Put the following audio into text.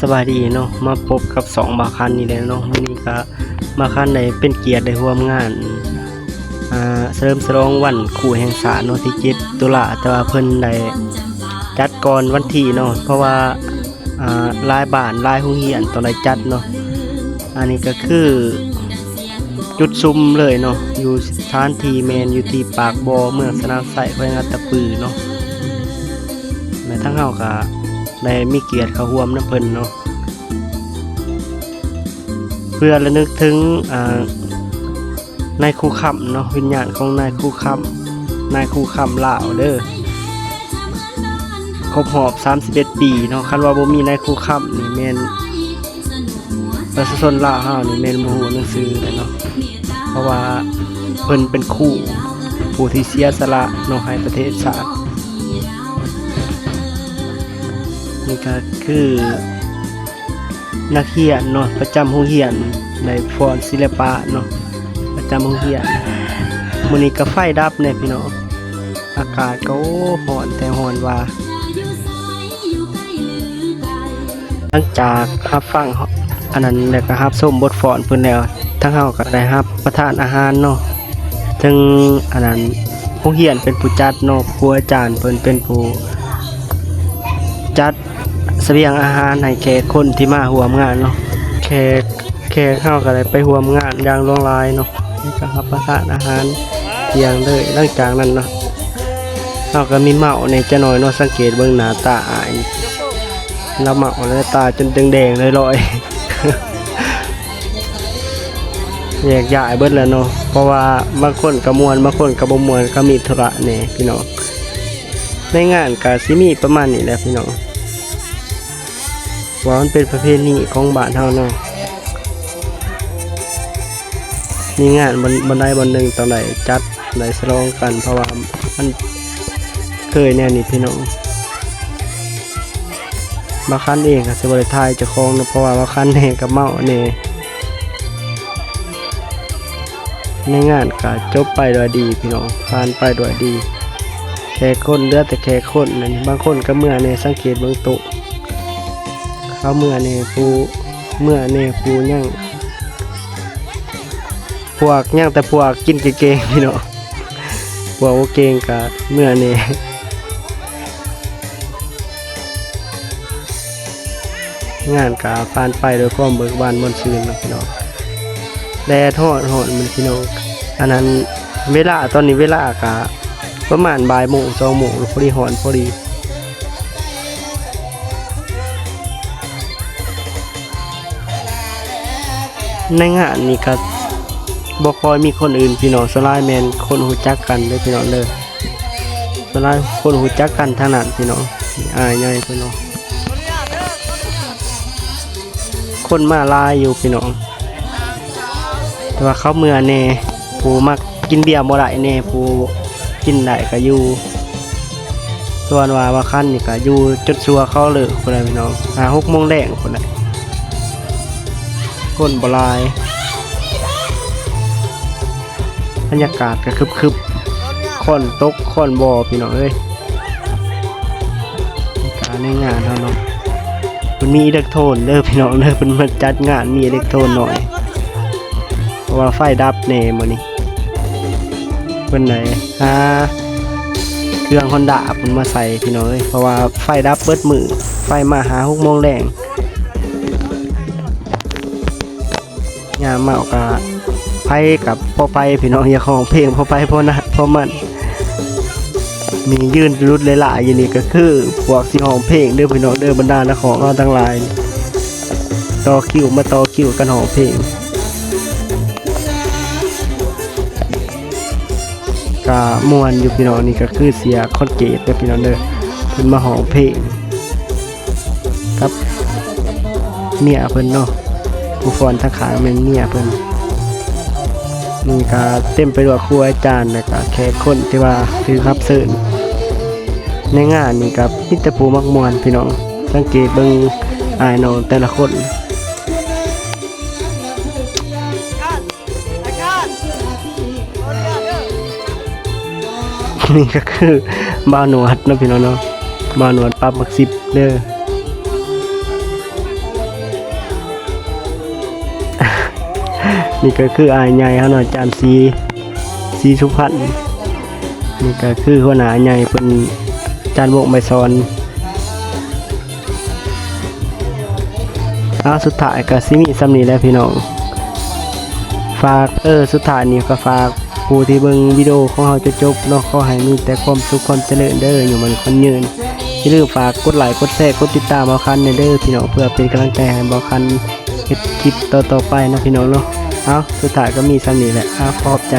สบายดีเนาะมาพบกับ2บาคันนี่แหละเนาะมื้อนี้ก็บาคันได้เป็นเกียรติได้ร่วมงานเฉลิมฉลองวันครูแห่งชาติเนาะที่7ตุลาแต่ว่าเพิ่นได้จัดก่อนวันที่เนาะเพราะว่าหลายบ้านหลายโรงเรียนต้องได้จัดเนาะอันนี้ก็คือจุดซุ่มเลยเนาะอยู่สถานที่แม่นอยู่ที่ปากบ่อเมืองสนามไส้แขวงอัตตปือเนาะแม่ทั้งเฮาก็ได้มีเกียรติเข้าร่วมน้ำเพิ่นเนาะเพื่อระลึกถึงนายครูค่ำเนาะวิญญาณของนายครูค่ำลาวเด้อครบรอบ31ปีเนาะคันว่าบ่มีนายครูค่ำนี่แม่นประชาชนลาวเฮานี่แม่นบ่ฮู้หนังสือเลยเนาะเพราะว่าเพิ่นเป็นครูผู้ที่เสียสละเนาะให้ประเทศชาตินี่ก็คือนักเรียนเนาะประจำโรงเรียนในฟอนศิลปะเนาะประจำโรงเรียนมื้อนี้ก็ไฟดับเนี่ยพี่น้องอากาศก็ร้อนแต่ร้อนว่าหลังจากรับฟังอันนั้นแล้วก็รับชมบทฟ้อนเพิ่นแล้วทั้งเฮาก็ได้รับประทานอาหารเนาะถึงอันนั้นโรงเรียนเป็นผู้จัดเนาะครูอาจารย์เพิ่นเป็นผู้จัดเสบียงอาหารให้แขกคนที่มาร่วมงานเนาะแขกเฮาก็ได้ไปร่วมงานอย่างหลากหลายเนาะนี่ก็รับประทานอาหารเที่ยงเลยหลังจากนั้นเนาะเฮาก็มีเมาในจะน้อยเนาะสังเกตเบิ่งหน้าตาอายแล้วเมาแล้วตาจนแดงๆเลยลอย แยกย้ายเบิดแล้วเนาะเพราะว่าบางคนก็ม่วนบางคนก็บ่ม่วนก็มีธุระแหน่พี่น้องในงานก็สิมีประมาณนี้แหละพี่น้องว่ามันเป็นประเพณีของบ้านเฮาเนาะมีงานบนใดบนหนึ่งต้องได้จัดได้ฉลองกันเพราะว่ามันเคยแน่นี่พี่น้องบางครั้งเองก็สิบ่ได้ทายเจ้าของเนาะเพราะว่าบางครั้งแน่ก็เมาแน่ในงานก็จบไปด้วยดีพี่น้องผ่านไปด้วยดีแค่คนเหลือแต่แค่คนนั่นบางคนก็เมื่อในสังเกตเบิ่งโต๊ะเขาเมื่อในผู้ยังพวกยังแต่พวกกินเก่งๆพี่น้องพวกเก่งก็เมื่อนี่งานก็ผ่านไปโดยความเบิกบานม่วนชื่นนะพี่น้องแดดร้อนมันพี่น้องอันนั้นเวลาตอนนี้เวลาก็ประมาณบ่ายโมง2โมงพอดีร้อนพอดีในงานนี้ก็บ่ค่อยมีคนอื่นพี่น้องสลายแม่นคนรู้จักกันเด้อพี่น้องเด้อสลายคนรู้จักกันทางนั้นพี่น้องอ้ายใหญ่พี่น้องคนมาหลายอยู่พี่น้องแต่ว่าเขาเมื่อแน่ผู้มักกินเบียร์บ่ได้แน่ผู้กินได้ก็อยู่ส่วนว่าคันนี่ก็อยู่จุดซัวเขาเลยพุ่นน่ะพี่น้อง6 โมงแลงพุ่นน่ะคนบ่หลายบรรยากาศก็คึบๆค่อนตกค่อนบ่พี่น้องเอ้ยการในงานเฮาเนาะมันมีอิเล็กโทรนเด้อพี่น้องเด้อเพิ่นมาจัดงานมีอิเล็กโทรนหน่อยเพราะว่าไฟดับแน่มื้อนี้เพิ่นได้เครื่อง Honda เพิ่นมาใส่พี่น้องเอ้ยเพราะว่าไฟดับเบิดมื้อไฟมาหา6 โมงแลงยามเมาก็ไปกับพ่อไปพี่น้องอย่าของเพลงพ่อไปพ่อนะพ่อมันมียืนรุดหลายๆอยู่นี่ก็คือพวกสิห้องเพลงเด้อพี่น้องเด้อบรรดานักของเราทั้งหลายต่อคิวกันห้องเพลงก็ม่วนอยู่พี่น้องนี่ก็คือเสียคอนเกตเด้อพี่น้องเด้อเพิ่นมาห้องเพลงครับเมียเพิ่นเนาะผู้ฟ้อนทั้งขางแม่นเมียเพิ่นนี่ก็เต็มไปด้วยครูอาจารย์แล้วก็แขกคนที่ว่าถือรับเชิญในงานนี่ก็มีแต่ผู้มักม่วนพี่น้องสังเกตเบิ่งอ้ายน้องแต่ละคนนี่ก็คือบ่าวหนวดเนาะพี่น้องเนาะบ่าวหนวดปั๊บมัก10เด้อ นี่ก็คืออายใหญ่เฮาเนาะอาจารย์ศรีสุพรรณนี่ก็คือหัวหน้าใหญ่เพิ่นอาจารย์วงใบซอนสุดท้ายก็สิมีสำนี้แหล้วพี่น้องฝากสุดท้ายนี่ก็ฝากผู้ที่เบิ่งวิดีโอของเราจะจบเนาะขอให้มีแต่ความสุขความเจริญเด้ออยู่มันคนยืนอย่าลืมฝากกดไลค์กดแชร์กดติดตามบ่คันเด้อพี่น้องเพื่อเป็นกำลังใจให้บ่คันเฮ็ดคลิปต่อๆไปนะพี่น้องเนาะสุดท้ายก็มีสำนี้แหละขอบใจ